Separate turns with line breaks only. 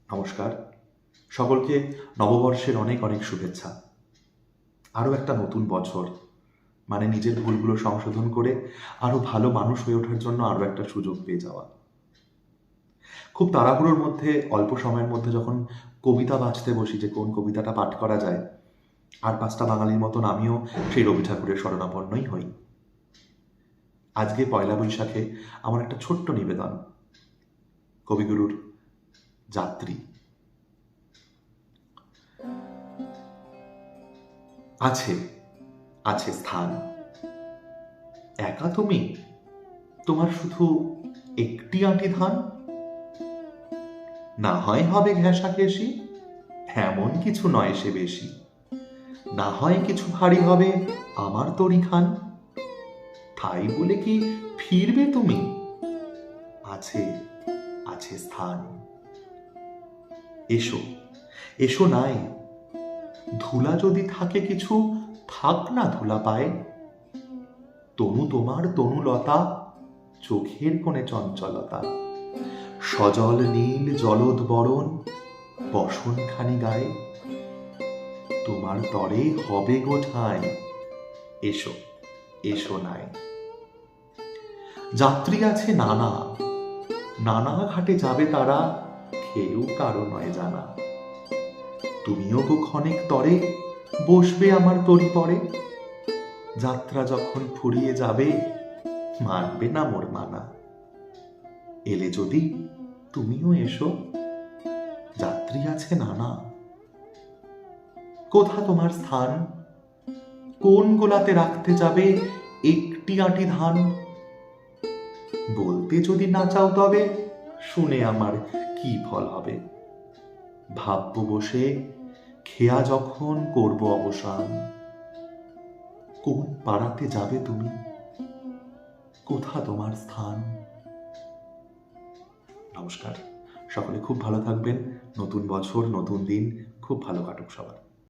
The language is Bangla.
নমস্কার, সকলকে নববর্ষের অনেক অনেক শুভেচ্ছা। আরও একটা নতুন বছর, মানে নিজের ভুলগুলো সংশোধন করে আরও ভালো মানুষ হয়ে ওঠার জন্য আরও একটা সুযোগ পেয়ে যাওয়া। খুব তাড়াহুড়োর মধ্যে অল্প সময়ের মধ্যে যখন কবিতা বাঁচতে বসি যে কোন কবিতাটা পাঠ করা যায়, আর পাঁচটা বাঙালির মতন আমিও সেই রবি ঠাকুরের শরণাপন্নই হই। আজকে পয়লা বৈশাখে আমার একটা ছোট্ট নিবেদন কবিগুরুর যাত্রী। আছে আছে স্থান, একা তুমি, তোমার শুধু একটি আঁটি ধান, না হয় হবে ঘেঁষাঘেঁষি, এমন কিছু নয় সে বেশি, না হয় কিছু ভারী হবে আমার তরি খান, তাই বলে কি ফিরবে তুমি, আছে আছে স্থান। এসো এসো নাই, ধুলা যদি থাকে কিছু, থাক না ধুলা পায়, তনু তোমার তনুলতা, চোখের কোণে চঞ্চলতা, সজল নীল জলদ বরণ বসনখানি গায়ে, তোমার তরে হবে গো ঠাঁই, এসো এসো নাই। যাত্রী আছে নানা, নানা ঘাটে যাবে তারা, কেউ কারো নয় জানা। তুমিও গো ক্ষণেক তরে বসবে আমার তরি পরে, যাত্রা যখন ফুরিয়ে যাবে মানবে না মোর মানা। এলে যদি তুমিও এসো, যাত্রী আছে নানা। কোথা তোমার স্থান, কোন গোলাতে রাখতে যাবে একটি আঁটি ধান, বলতে যদি না চাও তবে শুনে আমার কি ফল হবে। ভাববো বসে খেয়া যখন করব অবসান, কোন পাড়াতে যাবে তুমি, কোথা তোমার স্থান। নমস্কার, সকলে খুব ভালো থাকবেন। নতুন বছর, নতুন দিন খুব ভালো কাটুক সবার।